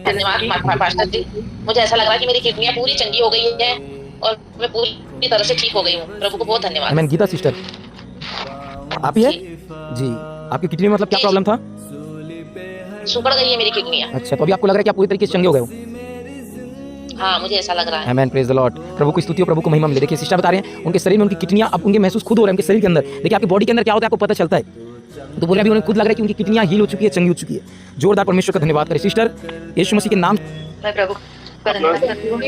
धन्यवाद पास्टर जी। मुझे ऐसा लग रहा है कि मेरी किडनियां पूरी चंगी हो गई है और मैं पूरी तरह से ठीक हो गई हूँ। प्रभु को बहुत धन्यवाद। आमीन। गीता सिस्टर आप ही है जी? आपकी किडनी में मतलब क्या प्रॉब्लम था? सुकड़ गई है मेरी किडनियां। अच्छा, तो अभी आपको लग रहा है कि आप पूरी तरीके से चंगे हो गए हो? हाँ, मुझे ऐसा लग रहा है। आमीन, प्रेज द लॉर्ड। प्रभु की स्तुति हो, प्रभु को महिमा मिले। देखिए सिस्टर बता रहे हैं उनके शरीर में उनकी किडनियां अब उनके महसूस खुद हो रहे हैं, उनके शरीर के अंदर। देखिए आपकी बॉडी के अंदर क्या होता है आपको पता चलता है। तो बोले अभी उन्हें खुद लग रहा है कि उनकी किडनियां हील हो चुकी है, चंगी हो चुकी है। जोरदार परमेश्वर का धन्यवाद करें सिस्टर। यीशु मसीह के नाम मैं प्रभु का धन्यवाद करती हूँ।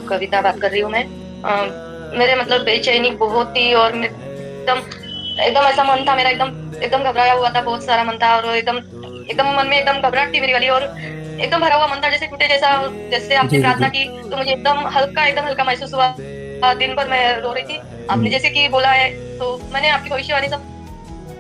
कविता बात कर रही हूँ मैं। मेरे मतलब बेचैनी बहुत ही और एकदम ऐसा मन था मेरा, एकदम घबराया हुआ था, बहुत सारा मन था और एकदम मन में एकदम घबराहट थी मेरी वाली और एकदम भरा हुआ मन था, जैसे टूटे जैसे आपने प्रार्थना की तो मुझे एकदम हल्का महसूस हुआ। दिन भर मैं रो रही थी। आपने जैसे कि बोला है तो मैंने आपकी भविष्यवाणी सब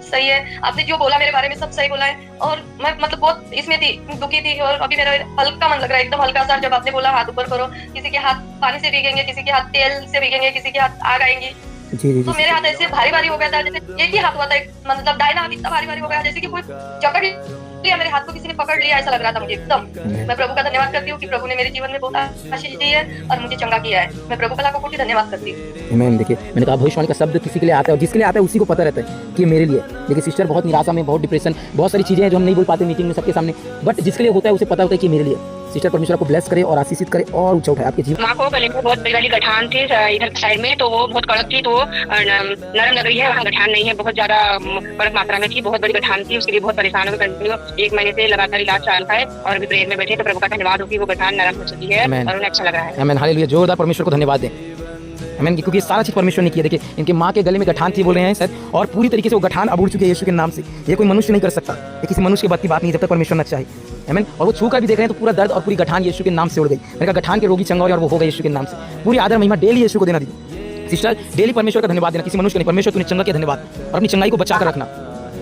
सही है, आपने जो बोला मेरे बारे में सब सही बोला है और मैं मतलब बहुत इसमें थी, दुखी थी और अभी मेरा हल्का मन लग रहा है, एकदम हल्का सा। जब आपने बोला हाथ ऊपर करो, किसी के हाथ पानी से भीगेंगे, किसी के हाथ तेल से भीगेंगे, किसी के हाथ आग आएंगी। तो मेरे हाथ ऐसे भारी हो गया था, जैसे एक ही हाथ हुआ था, मतलब दाहिना हाथ इतना भारी हो गया जैसे कि कोई जकड़ लिया मेरे हाथ को, किसी ने पकड़ लिया, ऐसा लग रहा था मुझे एकदम। मैं प्रभु का धन्यवाद करती हूँ कि प्रभु ने मेरे जीवन में बहुत आशीष दी है और मुझे चंगा किया है। मैं प्रभु का लाखों कोटि धन्यवाद करती हूँ। आमीन। देखिए मैंने कहा भविष्यवाणी का शब्द किसी के लिए आता है और जिसके लिए आता है उसी को पता रहता है कि मेरे लिए। देखिए सिस्टर बहुत निराशा में, बहुत डिप्रेशन, बहुत सारी चीजें हैं जो हम नहीं बोल पाते मीटिंग में सबके सामने, बट जिसके लिए होता है उसे पता होता है कि मेरे लिए। सिस्टर परमेश्वर को ब्लेस करे और आशीषित करे और ऊंचा उठाए आपके जीवन। माँ को गले में बहुत बड़ी गठान थी इधर साइड में, तो वो बहुत कड़क थी, तो वो नरम लग रही है, वहाँ गठान नहीं है, बहुत ज्यादा कड़क मात्रा में थी, बहुत बड़ी गठान थी, उसके लिए बहुत परेशान हो गए। 1 महीने से लगातार इलाज चल रहा है और अभी प्रेयर में बैठे, तो प्रभु का धन्यवाद हो कि वो गठान नरम हो चुकी है और उन्हें अच्छा लग रहा है। आमीन, हालेलुया। जोरदार परमेश्वर को धन्यवाद दें। आमीन, क्योंकि सारा चीज परमेश्वर ने किया। देखिए इनके माँ के गले में गठान थी बोल रहे हैं सर, और पूरी तरीके से वो गठान अब उड़ चुकी है यीशु के नाम से। ये कोई मनुष्य नहीं कर सकता, ये किसी मनुष्य की बात नहीं जब तक परमेश्वर न चाहे। आमीन। और वो छू कर भी देख रहे हैं तो पूरा दर्द और पूरी गठान यीशु के नाम से उड़ गई। मैंने कहा गठान के रोगी चंगा और वो हो गए यीशु के नाम से। पूरी आदर महिमा डेली यीशु को देना दी। सिस्टर डेली परमेश्वर का धन्यवाद देना, किसी मनुष्य को नहीं। परमेश्वर तूने चंगा किया, धन्यवाद, और अपनी चंगाई को बचा कर रखना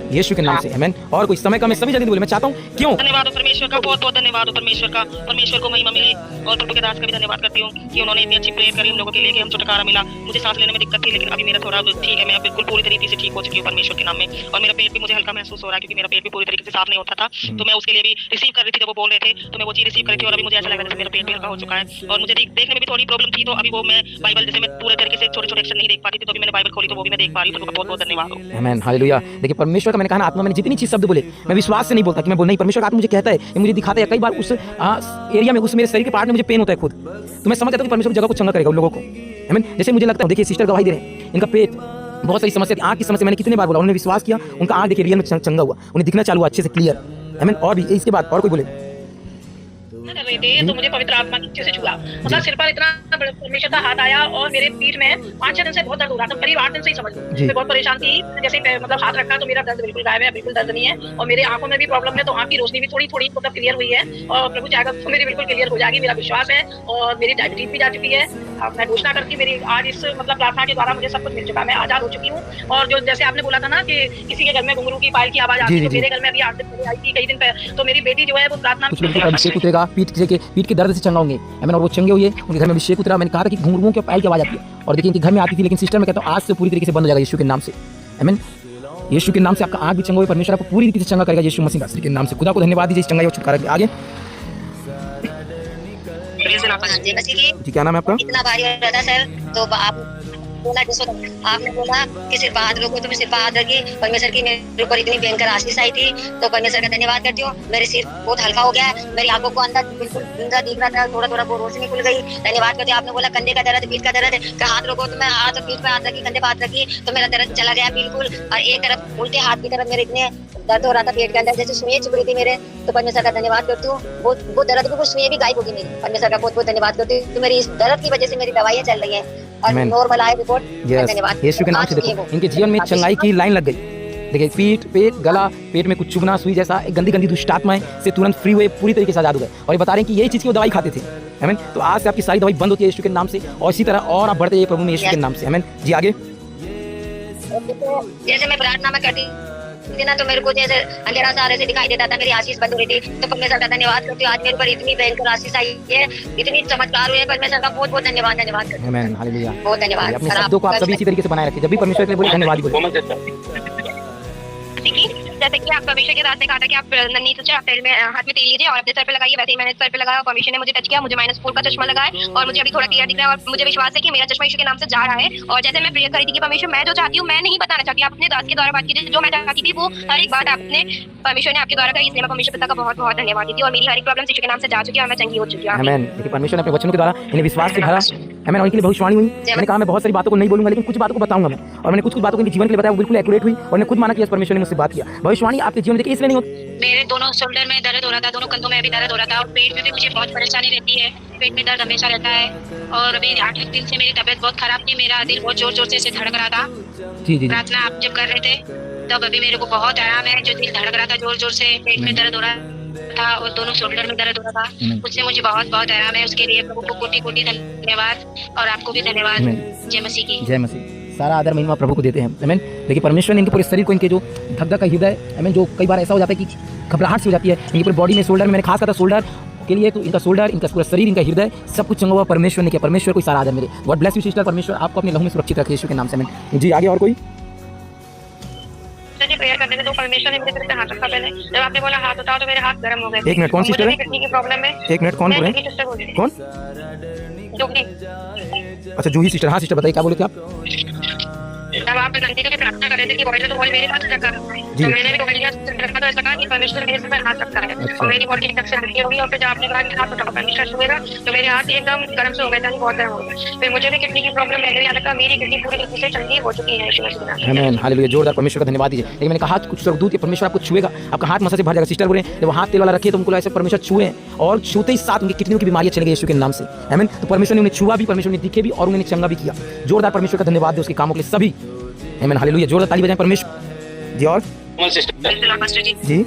यीशु के नाम से। आमीन। और कोई समय का मैं सभी जल्दी बोले, मैं चाहता हूँ क्यों धन्यवाद परमेश्वर का, बहुत धन्यवाद परमेश्वर का, परमेश्वर को महिमा मिले। और प्रभु के दास का भी धन्यवाद करती हूँ कि उन्होंने इतनी अच्छी प्रेयर करी हम लोगों के लिए कि हम छुटकारा मिला। मुझे सांस लेने में दिक्कत थी लेकिन अभी मेरा थोड़ा ठीक है, मैं बिल्कुल पूरी तरीके से ठीक हो चुकी हूँ परमेश्वर के नाम में। और मेरा पेट भी मुझे हल्का महसूस हो रहा है क्योंकि मेरा पेट भी पूरी तरीके से साफ नहीं होता था, तो मैं उसके लिए भी रिसीव कर रही थी। जब वो बोल रहे थे तो मैं वो चीज रिसीव कर रही थी और अभी मुझे ऐसा लग रहा है मेरा पेट भी हल्का हो चुका है। और मुझे देखने में भी थोड़ी प्रॉब्लम थी, तो अभी वो मैं बाइबल जैसे मैं पूरे तरीके से छोटे अक्षर नहीं देख पाती थी, तो अभी मैंने बाइबल खोली तो वो भी मैं देख पा रही हूँ। तो बहुत धन्यवाद हो। आमीन, हालेलुया। देखिए परमेश्वर का मैंने कहा ना, आत्मा मैंने जितनी चीज शब्द बोले मैं विश्वास से नहीं बोलता कि मैं बोल नहीं, परमेश्वर का आत्मा मुझे कहता है, ये मुझे दिखाता है। कई बार उस एरिया में, उस मेरे शरीर के पार्ट में मुझे पेन होता है खुद, तो मैं समझ जाता हूँ कि परमेश्वर उस जगह को चंगा करेगा उन लोगों को। आमीन। जैसे मुझे लगता है, देखिए सिस्टर गवाही दे रहे हैं, इनका पेट बहुत सारी समस्या थी, आँख की समस्या, मैंने कितने बार बोला, उन्होंने विश्वास किया, उनका आँख देखिए रियल में चंगा हुआ, उन्हें दिखना चालू हुआ अच्छे से क्लियर। आमीन। और भी इसके बाद और कोई बोले कर रहे थे तो मुझे पवित्र आत्मा की से छुआ, मतलब सिर पर इतना परमेश्वर का हाथ आया और मेरे पीठ में 5-6 दिन से बहुत दर्द हो रहा था, करीब 8 दिन से ही समझ लो। मैं बहुत परेशान थी, जैसे मतलब हाथ रखा तो मेरा दर्द बिल्कुल गायब है, बिल्कुल दर्द नहीं है। और मेरे आंखों में भी प्रॉब्लम है, तो आंख की रोशनी भी थोड़ी मतलब क्लियर हुई है और प्रभु चाहेगा तो मेरी बिल्कुल क्लियर हो जाएगी, मेरा विश्वास है। और मेरी डायबिटीज भी जा चुकी है। मैं घोषणा करती मेरी आज इस मतलब प्रार्थना के द्वारा मुझे सब कुछ मिल चुका है, मैं आजाद हो चुकी हूँ। और जो जैसे आपने बोला था ना कि किसी के घर में घुंघरू की पायल की आवाज आती है, तो मेरे घर में अभी 8 दिन पहले आई थी, कई दिन पहले, तो मेरी बेटी जो है वो प्रार्थना अभिषेक उतरेगा, पीठ के दर्द से चंगा होंगे। आमीन। और वो चंगे हुए, उनके घर में अभिषेक उतरा। मैंने कहा था कि घुंघरुओं के पायल की आवाज आती है, और देखिए इनके घर में आती थी, लेकिन सिस्टर में कहता हूँ आज से पूरी तरीके से बंद हो जाएगा यीशु के नाम से। आमीन। यीशु के नाम से आपका आँख भी चंगा हुआ, परमेश्वर आपको पूरी तरीके से चंगा करेगा यीशु मसीह नासरी के नाम से। खुदा को धन्यवाद दीजिए इस चंगाई और छुटकारा के आगे। जी क्या नाम है आपका? इतना भारी हो रहा था सर, तो आप बोला जैसे आपने बोला कि सिर्फ हाथ रखो, तो मैं सिर्फ हाथ रखी, परमेश्वर की मेरे ऊपर इतनी भयंकर आशीष आई थी, तो परमेश्वर का धन्यवाद करती हूँ। मेरे सिर बहुत हल्का हो गया है, मेरी आंखों को अंदर बिल्कुल धुंधला दिख रहा था, थोड़ा वो रोशनी खुल गई। धन्यवाद करती हूँ। आपने बोला कंधे का दर्द, पीठ का दर्द का हाथ रखो, तो मैं हाथ और पीठ पे हाथ रखी, कंधे पे हाथ रखी, तो मेरा दर्द चला गया बिल्कुल। और एक तरफ उल्टे हाथ की तरफ मेरे इतने दर्द हो रहा था पेट के अंदर, जैसे सुइयां चुभ रही थी मेरे, तो परमेश्वर का धन्यवाद करती हूँ। वो दर्द को सुइयां भी गायब होगी मेरी, परमेश्वर का बहुत धन्यवाद करती हूँ। तो मेरी इस दर्द की वजह से मेरी दवाइयाँ चल रही है और नॉर्मल आए रिपोर्ट। धन्यवाद यीशु के नाम से। देखो इनके जीवन में चंगाई की लाइन लग गई। देखिए पीठ, पेट, गला, पेट में कुछ चुभना, सुई जैसा गंदी दुष्ट आत्माएं से तुरंत फ्री हुए, पूरी तरीके से आजाद हो गए। और ये बता रहे हैं कि यही चीज की वो दवाई खाते थे। आमीन। तो आज से आपकी सारी दवाई बंद होती है यीशु के नाम से, और इसी तरह और आप बढ़ते हैं प्रभु में यीशु के नाम से। आमीन। जी आगे। जैसे मैं प्रार्थना में करती थी ना, तो मेरे को जैसे अंधेरा सा ऐसे दिखाई देता था, मेरी आशीष बंद हो रही थी, तो परमेश्वर का धन्यवाद करती हूँ। आज मेरे पर इतनी भयंकर आशीष आई है, इतनी चमत्कार हुए, परमेश्वर का बहुत धन्यवाद करती हूँ। आमीन, हालेलुया। बहुत धन्यवाद। अपने शब्दों को आप सभी इसी तरीके से बनाए रखिए, जब भी परमेश्वर के लिए बोले धन्यवाद ही बोले। जैसे कि आप परमेश्वर के दास ने कहा था कि आप नन्ही सिस्टर आप तेल में हाथ में तेल लीजिए और अपने सर पे लगाइए, वैसे ही मैंने सर पे लगाया। परमेश्वर ने मुझे टच किया, मुझे -4 का चश्मा लगा है और मुझे अभी थोड़ा क्लियर दिख रहा है और मुझे विश्वास है कि मेरा चश्मा यीशु के नाम से जा रहा है। और जैसे मैं प्रेयर करी थी कि परमेश्वर मैं जो चाहती हूँ मैं नहीं बताना चाहती, आप अपने दास के द्वारा बात कीजिए, जो मैं चाहती थी वो हर एक बात आपने परमेश्वर ने आपके द्वारा कही, इसलिए मैं परमेश्वर पिता का बहुत बहुत धन्यवाद देती हूँ और मेरी हर एक प्रॉब्लम यीशु के नाम से जा चुकी है और मैं चंगी हो चुकी हूँ। आमीन। देखिए परमेश्वर ने अपने वचनों के द्वारा इन्हें विश्वास से भरा, आमीन, और इनके लिए भविष्यवाणी हुई। मैंने कहा मैं बहुत सारी बातों को नहीं बोलूंगा लेकिन कुछ बातों को बताऊंगा मैं, और मैंने कुछ बातों को इनके जीवन के लिए बताया, वो बिल्कुल एक्यूरेट हुई और ने खुद माना कि परमेश्वर ने मुझसे बात किया। भविष्यवाणी आपके जीवन देखिए इसलिए नहीं होती। मेरे दोनों शोल्डर में दर्द हो रहा था, दोनों कंधों में भी दर्द हो रहा था और पेट में भी मुझे बहुत परेशानी रहती है, पेट में दर्द हमेशा रहता है। और अभी 8 दिन से मेरी तबीयत बहुत खराब थी, मेरा दिल बहुत जोर जोर से धड़क रहा था। जी। प्रार्थना आप जब कर रहे थे तब अभी मेरे को बहुत आराम है, जो दिल धड़क रहा था जोर जोर से, पेट में दर्द हो रहा था और दोनों शोल्डर में दर्द हो रहा था, उससे मुझे बहुत बहुत आराम है। उसके लिए प्रभु को कोटि कोटि धन्यवाद और आपको भी धन्यवाद। जय मसीह की जय मसीह। सारा आदर महिमा प्रभु को देते हैं, आमीन। देखिए परमेश्वर ने इनके पूरे शरीर को, इनके जो धक-धक का हृदय, आमीन, जो कई बार ऐसा हो जाता है कि घबराहट सी हो जाती है इनकी पूरी बॉडी में, शोल्डर में, मैंने खास कहा था शोल्डर के लिए, तो इनका शोल्डर, इनका पूरा शरीर, इनका हृदय सब कुछ चंगा हुआ परमेश्वर ने किया। परमेश्वर को सारा आदर मेरे। God bless you sister. परमेश्वर आपको अपने लहू में सुरक्षित रखे यीशु के नाम से, आमीन। जी आगे और कोई? प्रेयर करने थे तो परमेश्वर ने मेरे सिर पे हाथ रखा। पहले जब आपने बोला हाथ उठाओ तो मेरे हाथ गर्म हो गए। एक मिनट, कौन सिस्टर है? किडनी की प्रॉब्लम है। एक मिनट, कौन बोल रहे हैं? सिस्टर बोल रही कौन? है अच्छा जूही सिस्टर। हाँ सिस्टर बताइए क्या बोले थे आप? जब आप नंदी की प्रार्थना कर रहे थे कि बॉडी तो बॉडी मेरे साथ रखा है, तो मैंने भी कहा तो ऐसा कहा कि परमेश्वर मेरे पर हाथ रखता है और मेरी बॉडी एकदम से हल्की होगी। और फिर जब आपने कहा कि हाथ उठाओ परमेश्वर छुएगा तो मेरे हाथ एकदम गर्म से हो गए थे, बहुत गर्म हो गए। फिर मुझे भी किडनी की प्रॉब्लम है, यहाँ तक मेरी किडनी पूरी तरीके से चंगी हो चुकी है। आमीन, हालेलुया। जोरदार परमेश्वर का धन्यवाद दीजिए। लेकिन मैंने कहा कुछ स्वर्गदूत के परमेश्वर आपको छुएगा, आपका हाथ मसा से भर जाएगा। सिस्टर बोले जब हाथ तेल वाला रखे तो उनको ऐसे परमेश्वर छुए और छूते ही साथ उनकी किडनियों की बीमारियां चली गई यीशु के नाम से, आमीन। तो परमेश्वर ने उन्हें छुआ भी, परमेश्वर ने दिखे भी और उन्हें चंगा भी किया। जोरदार परमेश्वर का धन्यवाद दे उसके कामों के लिए सभी, आमीन, हालेलुया। जोरदार ताली बजाएं परमेश्वर। जी और जी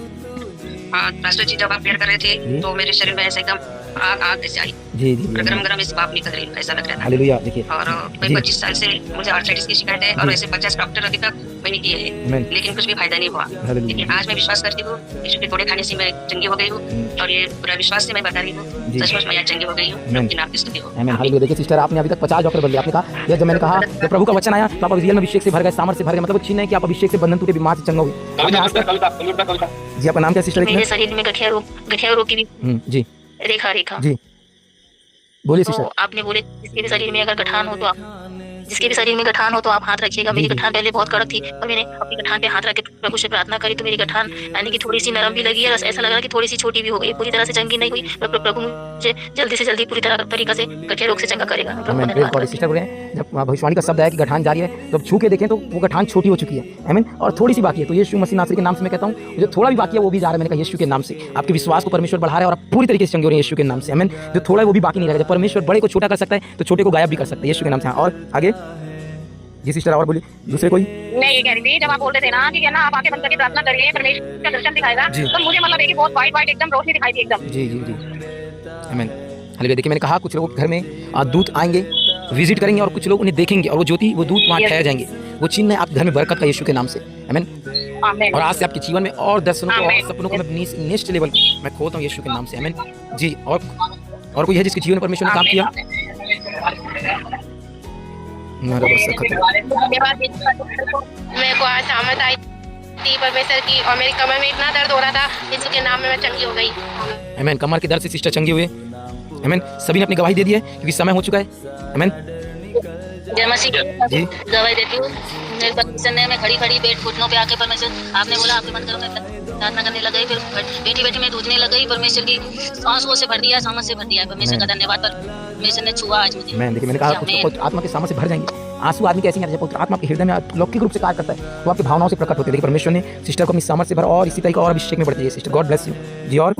पास्टर जी जब आप प्रेयर कर रहे थे तो मेरे शरीर में ऐसे एकदम आग जैसे आई, जी गरम गरम इस बाप निकल रही, ऐसा लग रहा था। हालेलुया। देखिए और मैं 25 साल से मुझे आर्थराइटिस की शिकायत है और वैसे 50 डॉक्टर अभी तक मैंने किए हैं लेकिन कुछ भी फायदा नहीं हुआ। लेकिन आज मैं विश्वास करती हूँ यीशु के थोड़े खाने से मैं चंगी हो गई हूँ और ये पूरा विश्वास से मैं बता रही हूँ, सचमुच मैं चंगी हो गई हूँ। लेकिन आपकी स्तुति हो। आमीन, हालेलुया। देखिए सिस्टर आपने अभी तक 50 डॉक्टर बदले। आपने कहा जब मैंने कहा जब प्रभु का वचन आया तो आप रियल में अभिषेक से भर गए, सामर्थ से भर गए। मतलब छीन है कि आप अभिषेक से बंधन टूटे, बीमार से चंगा हुए। जी आपका नाम क्या सिस्टर? मेरे शरीर में गठिया रोग की भी जी रेखा जी बोलिए तो सिस्टर। आपने बोले जिसके भी शरीर में अगर गठान हो तो आप हाथ रखिएगा। मेरी गठान पहले बहुत कड़क थी और मैंने अपनी गठान पे हाथ रख के प्रभु से प्रार्थना करी तो मेरी गठान यानी कि थोड़ी सी नरम भी लगी है, ऐसा लग रहा कि थोड़ी सी छोटी भी हो गई, पूरी तरह से चंगी नहीं हुई। प्रभु मुझे जल्दी से जल्दी पूरी तरीका से गठिया रोग से चंगा करेगा। सिस्टर बोले जब भविष्यवाणी का शब्द है कि गठान जारी है तो छू के देखें तो वो गठान छोटी हो चुकी है, आमीन, और थोड़ी सी बाकी है। तो यीशु मसीह नासरी के नाम से मैं कहता हूँ जो थोड़ा भी बाकी है वो भी जा रहा है। मैंने कहा यीशु के नाम से आपके विश्वास को परमेश्वर बढ़ा रहा है और आप पूरी तरीके से चंगे हो रहे हैं यीशु के नाम से, आमीन। जो थोड़ा है वो भी बाकी नहीं रहेगा। जब परमेश्वर बड़े को छोटा कर सकता है तो छोटे को गायब भी कर सकता है यीशु के नाम से। और आगे जी सिस्टर और बोलिए दूसरे कोई। मैं ये कह रही थी जब आप बोलते थे ना कि ना आप आंखें बंद करके प्रार्थना करिए परमेश्वर का दर्शन दिखाएगा, तो मुझे मतलब है कि बहुत वाइट एकदम रोशनी दिखाई दी एकदम। जी आमीन, हालेलुया। देखिए मैंने कहा कुछ लोग घर में दूत आएंगे, विजिट करेंगे और कुछ लोग उन्हें देखेंगे और वो ज्योति वो दूत वहाँ ठहर जाएंगे। वो चिन्ह है आप घर में बरकत का यीशु के नाम से, आमीन। और आज से आपके जीवन में और दर्शनों को और सपनों को मैं नेक्स्ट लेवल मैं खोलता हूँ यीशु के नाम से, आमीन। जी और कोई है जिसके जीवन में परमेश्वर ने काम किया? मेरे को आज सामर्थ आई थी परमेश्वर की और मेरी कमर में इतना दर्द हो रहा था, यीशु के नाम में मैं चंगी हो गई, आमीन। कमर के दर्द से सिस्टर चंगी हुए, आमीन। सभी ने अपनी गवाही दे दी है क्योंकि समय हो चुका है, आमीन। जय मसीह जी गवाही देती हूँ। मेरे परमेश्वर ने मैं खड़ी बेड घुटनों पे आके परमेश्वर आपने बोला आपके मन करो, मैं प्रार्थना करने लग गई। फिर बैठी मैं दूधने लग गई। परमेश्वर की आंसुओं से भर दिया, सामर्थ से भर दिया। परमेश्वर का धन्यवाद, परमेश्वर ने छुआ आज मुझे। मैं देखिए मैंने कहा आत्मा के सामर्थ से भर जाएंगे। आंसू आदमी कैसे नहीं आते, आत्मा के हृदय में लौकिक रूप से कार्य करता है वो आपकी भावनाओं से प्रकट होते हैं। देखिए परमेश्वर ने सिस्टर को अपनी सामर्थ से भरा और इसी तरीके और अभिषेक में बढ़ती है सिस्टर। गॉड ब्लेस यू जी। और